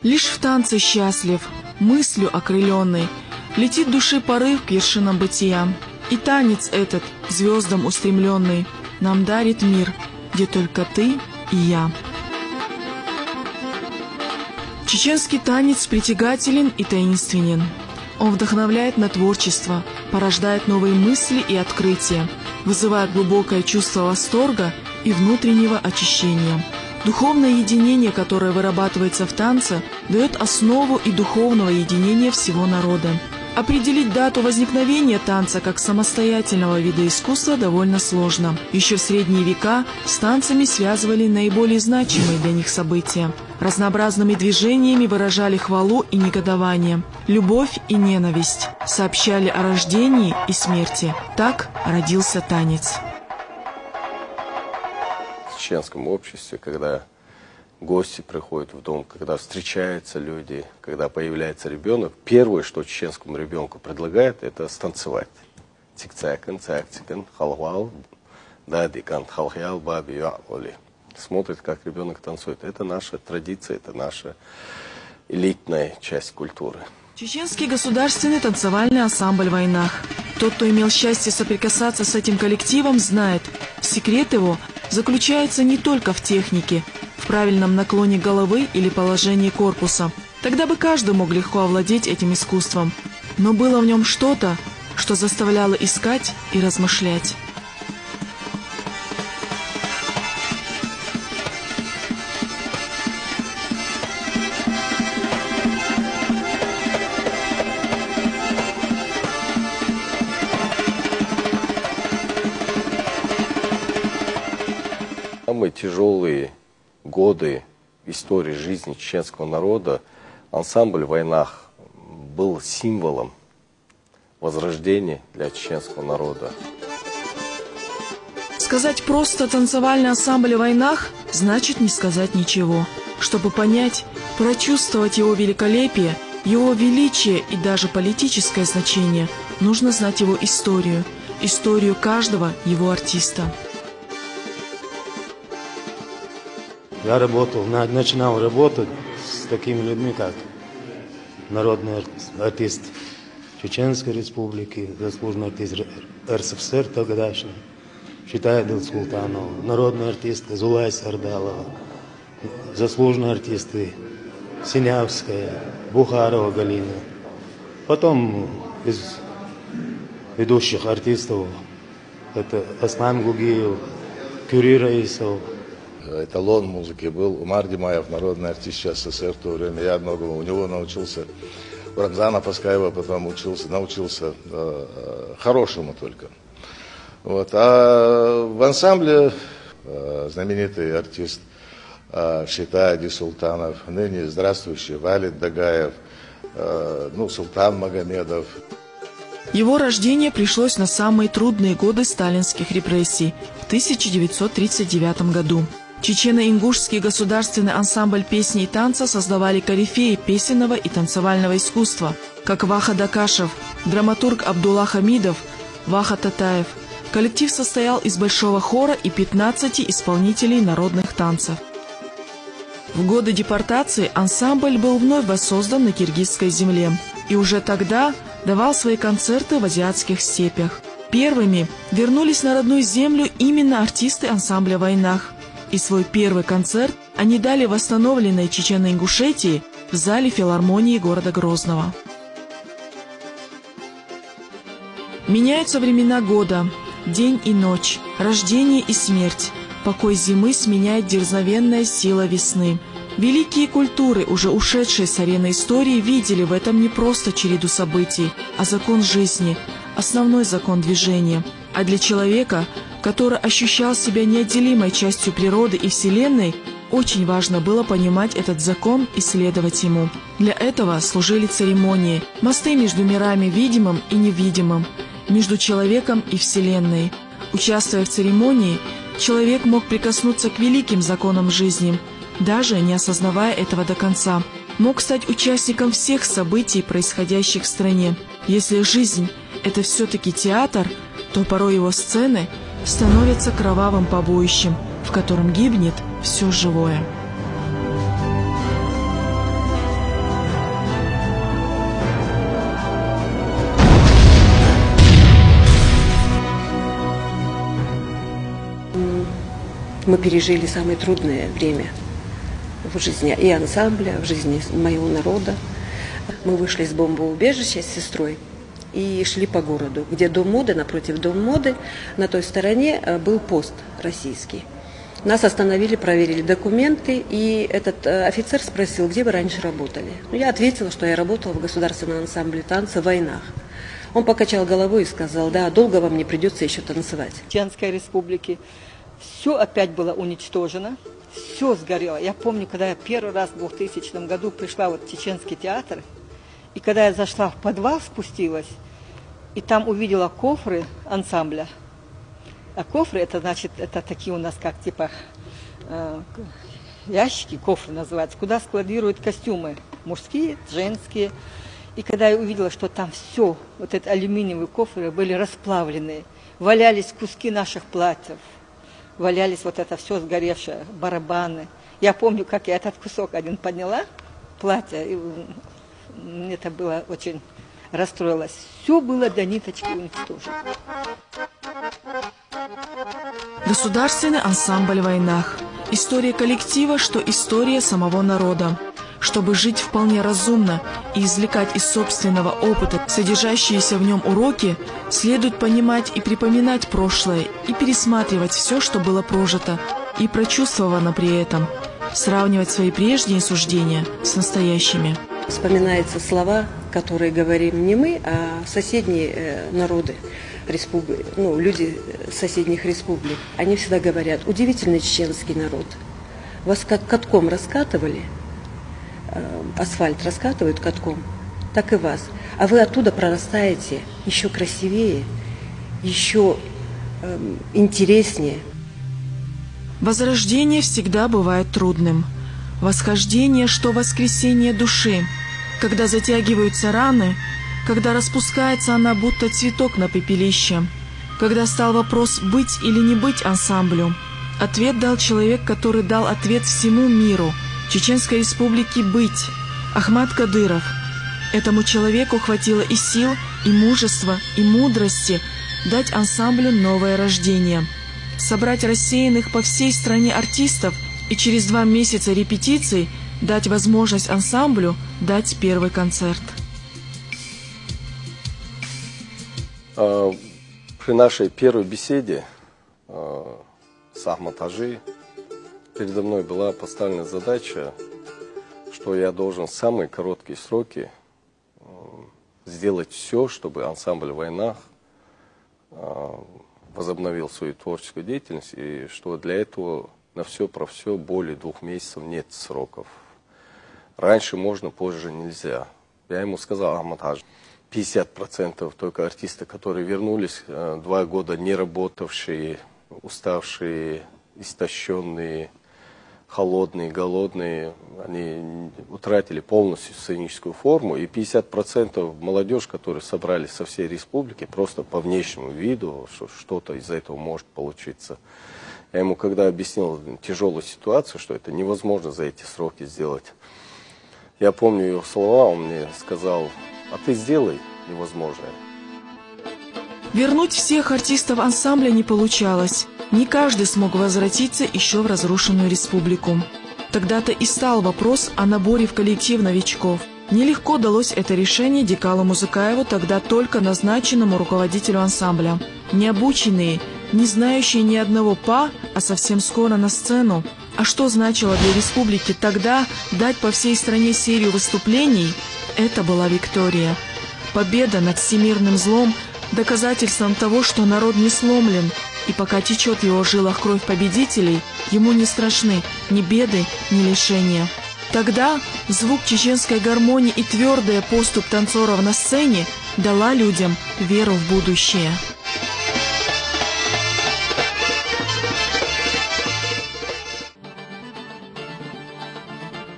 Лишь в танце счастлив, мыслью окрыленный, летит души порыв к вершинам бытия. И танец этот, к звездам устремленный, нам дарит мир, где только ты и я. Чеченский танец притягателен и таинственен. Он вдохновляет на творчество, порождает новые мысли и открытия, вызывая глубокое чувство восторга и внутреннего очищения. Духовное единение, которое вырабатывается в танце, дает основу и духовного единения всего народа. Определить дату возникновения танца как самостоятельного вида искусства довольно сложно. Еще в средние века с танцами связывали наиболее значимые для них события. Разнообразными движениями выражали хвалу и негодование, любовь и ненависть, сообщали о рождении и смерти. Так родился танец. В чеченском обществе, когда гости приходят в дом, когда встречаются люди, когда появляется ребенок, первое, что чеченскому ребенку предлагают, это станцевать. Тик-цакан, цак-цикан, халвал, дадикан, халхял, баби, оли. Смотрит, как ребенок танцует. Это наша традиция, это наша элитная часть культуры. Чеченский государственный танцевальный ансамбль «Войнах». Тот, кто имел счастье соприкасаться с этим коллективом, знает, секрет его заключается не только в технике, в правильном наклоне головы или положении корпуса. Тогда бы каждый мог легко овладеть этим искусством. Но было в нем что-то, что заставляло искать и размышлять. Самые тяжелые годы истории жизни чеченского народа ансамбль «Войнах» был символом возрождения для чеченского народа. Сказать просто «танцевальный ансамбль «Войнах» значит не сказать ничего. Чтобы понять, прочувствовать его великолепие, его величие и даже политическое значение, нужно знать его историю, историю каждого его артиста. Я начинал работать с такими людьми, как народный артист Чеченской Республики, заслуженный артист РСФСР тогдашний, Шитай Дилсултанов, народный артист Зулай Сардалова, заслуженные артисты Синявская, Бухарова Галина. Потом из ведущих артистов это Аслан Гугиев, Кюри Раисов. Эталон музыки был Умар Димаев, народный артист СССР в то время. Я многому у него научился. У Рамзана Паскаева потом научился хорошему только. Вот. А в ансамбле знаменитый артист Шитай Дисултанов, ныне здравствующий Валид Дагаев, Султан Магомедов. Его рождение пришлось на самые трудные годы сталинских репрессий в 1939 году. Чечено-ингушский государственный ансамбль песни и танца создавали корифеи песенного и танцевального искусства, как Ваха Дакашев, драматург Абдулла Хамидов, Ваха Татаев. Коллектив состоял из большого хора и 15 исполнителей народных танцев. В годы депортации ансамбль был вновь воссоздан на киргизской земле и уже тогда давал свои концерты в азиатских степях. Первыми вернулись на родную землю именно артисты ансамбля «Войнах». И свой первый концерт они дали в восстановленной Чечено-Ингушетии в зале филармонии города Грозного. Меняются времена года, день и ночь, рождение и смерть. Покой зимы сменяет дерзновенная сила весны. Великие культуры, уже ушедшие с арены истории, видели в этом не просто череду событий, а закон жизни, основной закон движения. А для человека, который ощущал себя неотделимой частью природы и Вселенной, очень важно было понимать этот закон и следовать ему. Для этого служили церемонии, мосты между мирами видимым и невидимым, между человеком и Вселенной. Участвуя в церемонии, человек мог прикоснуться к великим законам жизни, даже не осознавая этого до конца. Мог стать участником всех событий, происходящих в стране. Если жизнь – это все-таки театр, то порой его сцены становятся кровавым побоищем, в котором гибнет все живое. мы пережили самое трудное время в жизни и ансамбля, в жизни моего народа. Мы вышли из бомбоубежища с сестрой и шли по городу, где Дом моды, напротив Дома моды, на той стороне был пост российский. Нас остановили, проверили документы, и этот офицер спросил, где вы раньше работали. Я ответила, что я работала в государственном ансамбле танца в войнах. Он покачал головой и сказал, да, долго вам не придется еще танцевать. В Чеченской республике все опять было уничтожено, все сгорело. Я помню, когда я первый раз в 2000 году пришла в Чеченский театр, и когда я зашла в подвал, спустилась, и там увидела кофры ансамбля. А кофры, это значит, это такие у нас как типа ящики, кофры называются, куда складируют костюмы, мужские, женские. И когда я увидела, что там все, вот эти алюминиевые кофры были расплавлены, валялись куски наших платьев, валялись вот это все сгоревшее, барабаны. Я помню, как я этот кусок один подняла, платье, и мне это было очень расстроилась. Все было до ниточки уничтожено. Государственный ансамбль в войнах. История коллектива, что история самого народа. Чтобы жить вполне разумно и извлекать из собственного опыта содержащиеся в нем уроки, следует понимать и припоминать прошлое и пересматривать все, что было прожито и прочувствовано при этом, сравнивать свои прежние суждения с настоящими. Вспоминаются слова, которые говорим не мы, а соседние народы, люди соседних республик. Они всегда говорят, удивительный чеченский народ. Вас как катком раскатывали, асфальт раскатывают катком, так и вас. А вы оттуда прорастаете еще красивее, еще интереснее. Возрождение всегда бывает трудным. Восхождение, что воскресение души, когда затягиваются раны, когда распускается она, будто цветок на пепелище, когда стал вопрос, быть или не быть ансамблю. Ответ дал человек, который дал ответ всему миру, Чеченской Республике быть, Ахмад Кадыров. Этому человеку хватило и сил, и мужества, и мудрости дать ансамблю новое рождение, собрать рассеянных по всей стране артистов и через 2 месяца репетиций дать возможность ансамблю дать первый концерт. При нашей первой беседе с Ахмад Хажи передо мной была поставлена задача, что я должен в самые короткие сроки сделать все, чтобы ансамбль в войнах возобновил свою творческую деятельность, и что для этого на все про все более 2 месяцев нет сроков. Раньше можно, позже нельзя. Я ему сказал, Ахмад Хажи, 50% только артисты, которые вернулись, 2 года не работавшие, уставшие, истощенные, холодные, голодные, они утратили полностью сценическую форму, и 50% молодежь, которые собрались со всей республики, просто по внешнему виду, что что-то из этого может получиться. Я ему когда объяснил тяжелую ситуацию, что это невозможно за эти сроки сделать, я помню его слова, он мне сказал, а ты сделай невозможное. Вернуть всех артистов ансамбля не получалось. Не каждый смог возвратиться еще в разрушенную республику. Тогда-то и стал вопрос о наборе в коллектив новичков. Нелегко далось это решение Дикалу Музыкаеву, тогда только назначенному руководителю ансамбля. Необученные, не знающие ни одного па, а совсем скоро на сцену. А что значило для республики тогда дать по всей стране серию выступлений? Это была Виктория. Победа над всемирным злом – доказательством того, что народ не сломлен, и пока течет в его жилах кровь победителей, ему не страшны ни беды, ни лишения. Тогда звук чеченской гармонии и твердая поступь танцоров на сцене дала людям веру в будущее.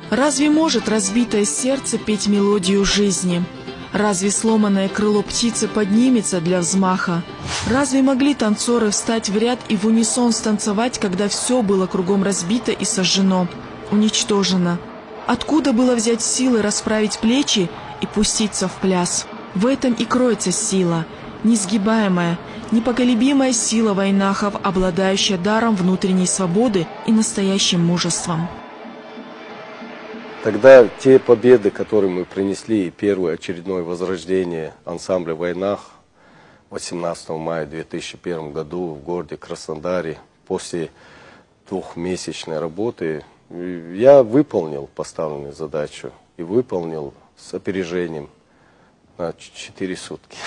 Разве может разбитое сердце петь мелодию жизни? Разве сломанное крыло птицы поднимется для взмаха? Разве могли танцоры встать в ряд и в унисон станцевать, когда все было кругом разбито и сожжено, уничтожено? Откуда было взять силы расправить плечи и пуститься в пляс? В этом и кроется сила, несгибаемая, непоколебимая сила вайнахов, обладающая даром внутренней свободы и настоящим мужеством. Тогда те победы, которые мы принесли, и первое очередное возрождение ансамбля «Вайнах» 18 мая 2001 году в городе Краснодаре, после двухмесячной работы, я выполнил поставленную задачу и выполнил с опережением на 4 сутки.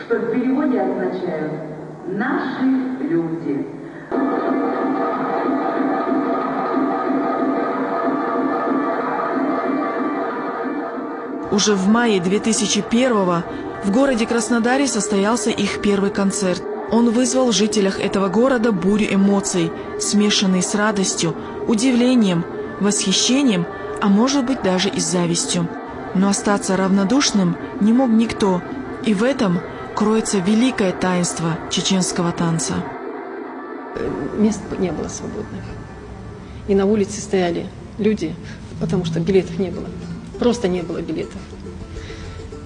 Что в переводе означают «наши люди». Уже в мае 2001-го в городе Краснодаре состоялся их первый концерт. Он вызвал в жителях этого города бурю эмоций, смешанные с радостью, удивлением, восхищением, а может быть даже и завистью. Но остаться равнодушным не мог никто, и в этом кроется великое таинство чеченского танца. Мест не было свободных. И на улице стояли люди, потому что билетов не было. Просто не было билетов.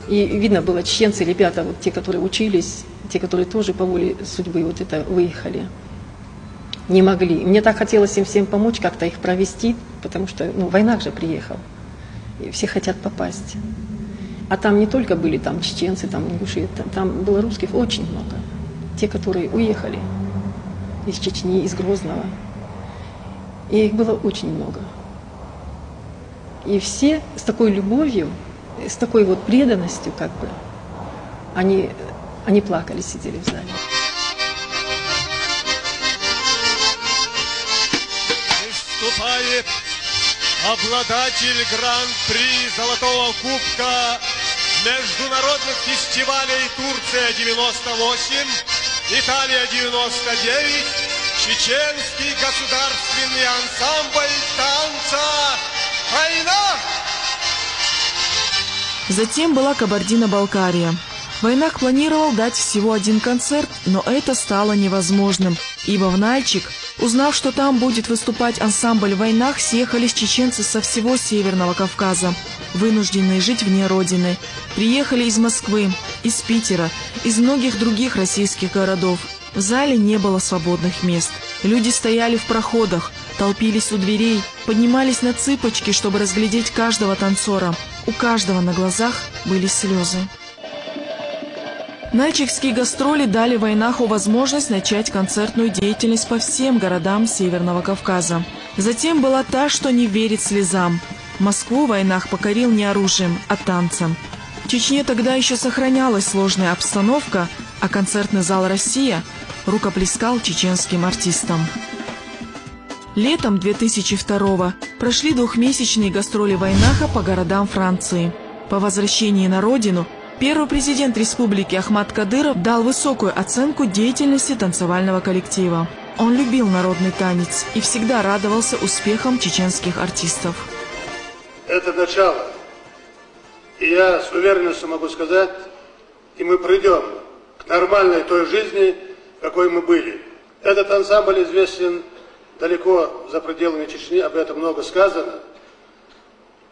И видно было, чеченцы, ребята, вот те, которые учились, те, которые тоже по воле судьбы вот это выехали, не могли. Мне так хотелось им всем помочь, как-то их провести, потому что война же приехал. И все хотят попасть. А там не только были там чеченцы, там ингуши, там было русских очень много. Те, которые уехали из Чечни, из Грозного. И их было очень много. И все с такой любовью, с такой вот преданностью, как бы, они плакали, сидели в зале. Выступает обладатель гран-при Золотого Кубка международных фестивалей Турция 98, Италия 99, чеченский государственный ансамбль танца «Вайнах». Затем была Кабардино-Балкария. Вайнах планировал дать всего один концерт, но это стало невозможным, ибо в Нальчик, узнав, что там будет выступать ансамбль «Вайнах», съехались чеченцы со всего Северного Кавказа, вынужденные жить вне родины. Приехали из Москвы, из Питера, из многих других российских городов. В зале не было свободных мест. Люди стояли в проходах, толпились у дверей, поднимались на цыпочки, чтобы разглядеть каждого танцора. У каждого на глазах были слезы. Нальчикские гастроли дали Вайнаху возможность начать концертную деятельность по всем городам Северного Кавказа. Затем была та, что не верит слезам. Москву Вайнах покорил не оружием, а танцем. В Чечне тогда еще сохранялась сложная обстановка, а концертный зал «Россия» рукоплескал чеченским артистам. Летом 2002-го прошли двухмесячные гастроли Вайнаха по городам Франции. По возвращении на родину первый президент республики Ахмад Кадыров дал высокую оценку деятельности танцевального коллектива. Он любил народный танец и всегда радовался успехам чеченских артистов. Это начало. И я с уверенностью могу сказать, и мы придем к нормальной той жизни, какой мы были. Этот ансамбль известен далеко за пределами Чечни, об этом много сказано.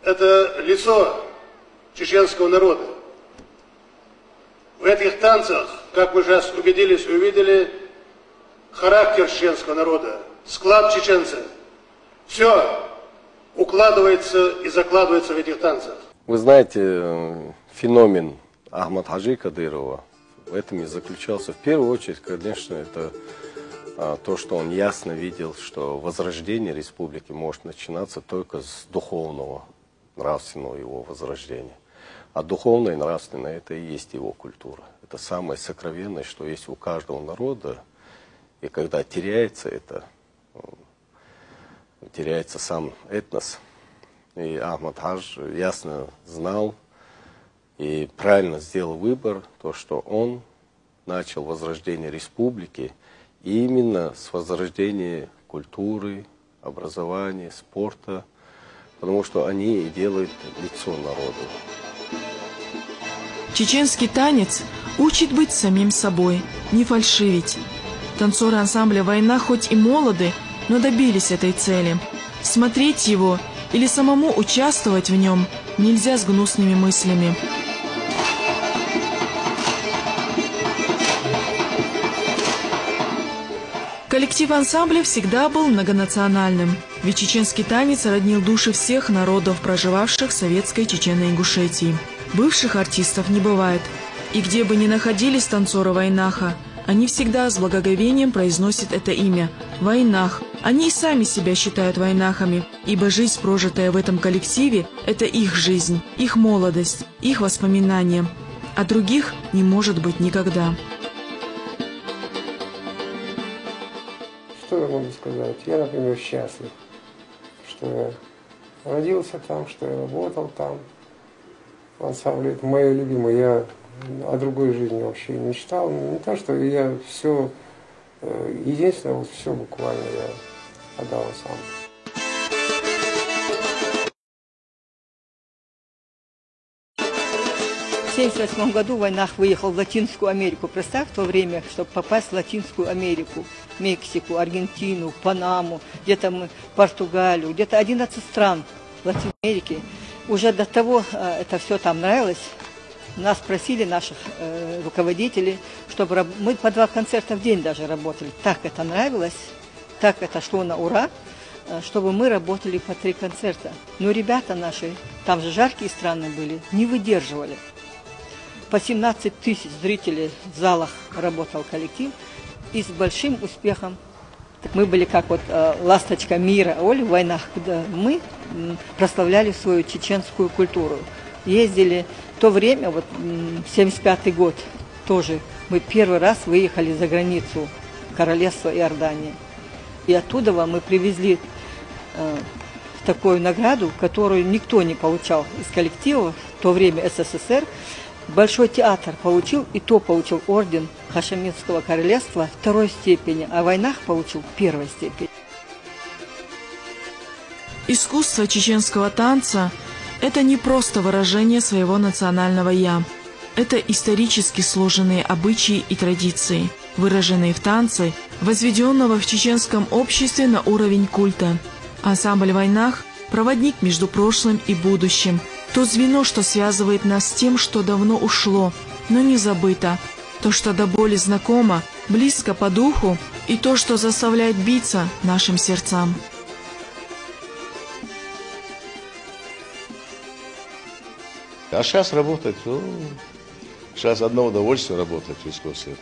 Это лицо чеченского народа. В этих танцах, как мы сейчас убедились и увидели, характер чеченского народа, склад чеченца. Все укладывается и закладывается в этих танцах. Вы знаете, феномен Ахмад Хаджи Кадырова в этом и заключался. В первую очередь, конечно, это то, что он ясно видел, что возрождение республики может начинаться только с духовного, нравственного его возрождения. А духовное и нравственное – это и есть его культура. Это самое сокровенное, что есть у каждого народа. И когда теряется это, теряется сам этнос. И Ахмад Хадж ясно знал и правильно сделал выбор, то, что он начал возрождение республики именно с возрождения культуры, образования, спорта, потому что они и делают лицо народу. Чеченский танец учит быть самим собой, не фальшивить. Танцоры ансамбля «Вайнах» хоть и молоды, но добились этой цели. Смотреть его или самому участвовать в нем нельзя с гнусными мыслями. Коллектив ансамбля всегда был многонациональным, ведь чеченский танец роднил души всех народов, проживавших в советской Чечено-Ингушетии. Бывших артистов не бывает, и где бы ни находились танцоры Вайнаха, они всегда с благоговением произносят это имя – Вайнах. Они и сами себя считают вайнахами, ибо жизнь, прожитая в этом коллективе – это их жизнь, их молодость, их воспоминания. А других не может быть никогда. Что я могу сказать? Я, например, счастлив, что я родился там, что я работал там. В ансамбле это мое любимое. Я о другой жизни вообще не мечтал. Не то, что я все, единственное, вот все буквально я отдал ансамблю. В 1978 году Вайнах выехал в Латинскую Америку. Представь, в то время, чтобы попасть в Латинскую Америку, Мексику, Аргентину, Панаму, где-то Португалию, где-то 11 стран Латинской Америки. Уже до того это все там нравилось. Нас просили, наших руководителей, чтобы мы по 2 концерта в день даже работали. Так это нравилось, так это шло на ура, чтобы мы работали по 3 концерта. Но ребята наши, там же жаркие страны были, не выдерживали. По 17 тысяч зрителей в залах работал коллектив, и с большим успехом. Мы были как вот ласточка мира Оли в войнах, когда мы прославляли свою чеченскую культуру. Ездили в то время, вот 75-й год, тоже мы первый раз выехали за границу королевства Иордании. И оттуда мы привезли такую награду, которую никто не получал из коллектива, в то время СССР. Большой театр получил, и то получил орден Хашемитского королевства 2-й степени, а Вайнах получил 1-й степени. Искусство чеченского танца – это не просто выражение своего национального «я». Это исторически сложенные обычаи и традиции, выраженные в танце, возведенного в чеченском обществе на уровень культа. Ансамбль «Вайнах» – проводник между прошлым и будущим. То звено, что связывает нас с тем, что давно ушло, но не забыто. То, что до боли знакомо, близко по духу, и то, что заставляет биться нашим сердцам. А сейчас работать, сейчас одно удовольствие работать в искусстве.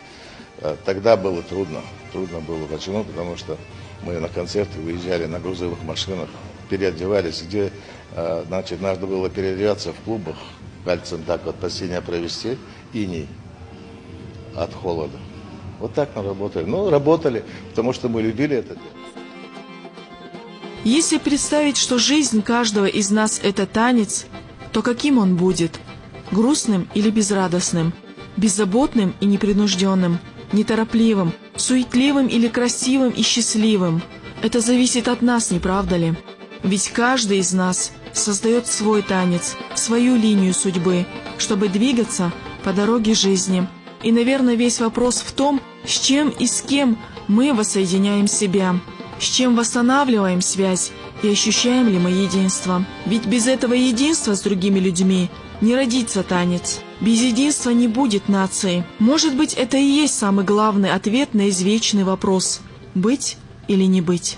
Тогда было трудно. Трудно было. Почему? Потому что мы на концерты выезжали на грузовых машинах, переодевались, где, значит, надо было переодеваться в клубах, пальцем так вот по сине провести, иней от холода. Вот так мы работали. Ну, работали, потому что мы любили это дело. Если представить, что жизнь каждого из нас – это танец, то каким он будет? Грустным или безрадостным? Беззаботным и непринужденным? Неторопливым, суетливым или красивым и счастливым? Это зависит от нас, не правда ли? Ведь каждый из нас создает свой танец, свою линию судьбы, чтобы двигаться по дороге жизни. И, наверное, весь вопрос в том, с чем и с кем мы воссоединяем себя, с чем восстанавливаем связь и ощущаем ли мы единство. Ведь без этого единства с другими людьми не родится танец. Без единства не будет нации. Может быть, это и есть самый главный ответ на извечный вопрос – быть или не быть.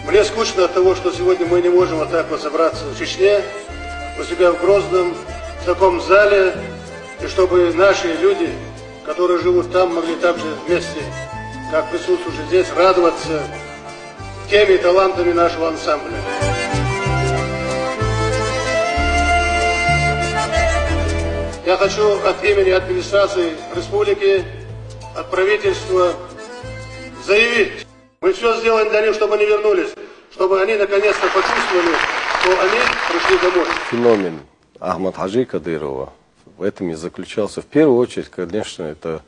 Мне скучно от того, что сегодня мы не можем вот так вот собраться в Чечне, у себя в Грозном, в таком зале, и чтобы наши люди, которые живут там, могли также вместе, как присутствующие здесь, радоваться теми талантами нашего ансамбля. Я хочу от имени администрации республики, от правительства заявить, Мы все сделаем для них, чтобы они вернулись, чтобы они наконец-то почувствовали, что они пришли домой. Феномен Ахмад-Хаджи Кадырова в этом и заключался. В первую очередь, конечно, это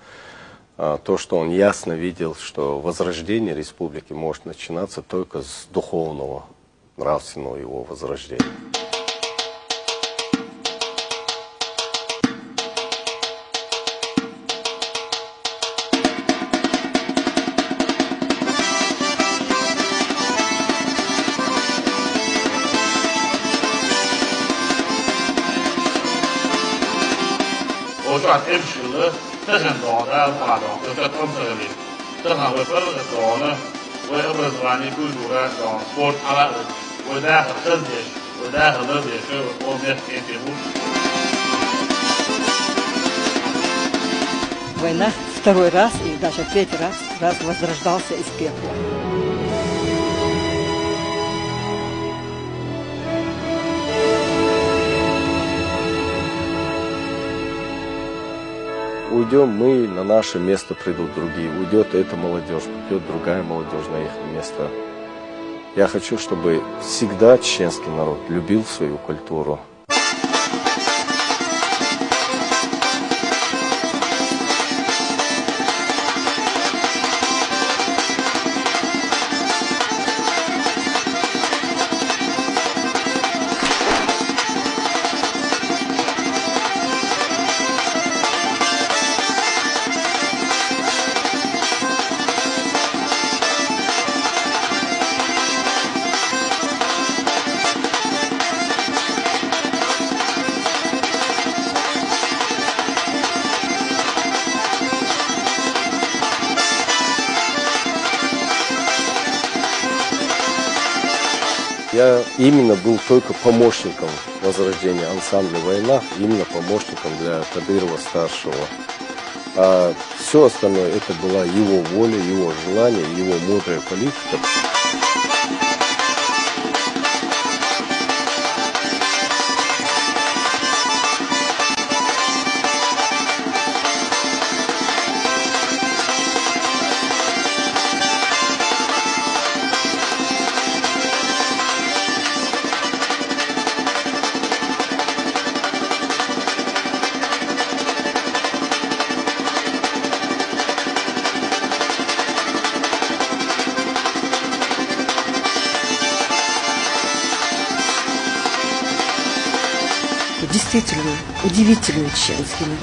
то, что он ясно видел, что возрождение республики может начинаться только с духовного, нравственного его возрождения. Война второй раз и даже третий раз возрождался из пепла. Уйдем мы, на наше место придут другие. Уйдет эта молодежь, придет другая молодежь на их место. Я хочу, чтобы всегда чеченский народ любил свою культуру. Я именно был только помощником возрождения ансамбля «Война», именно помощником для Кадырова-старшего. А все остальное это была его воля, его желание, его мудрая политика. Действительно, удивительный чеченский народ.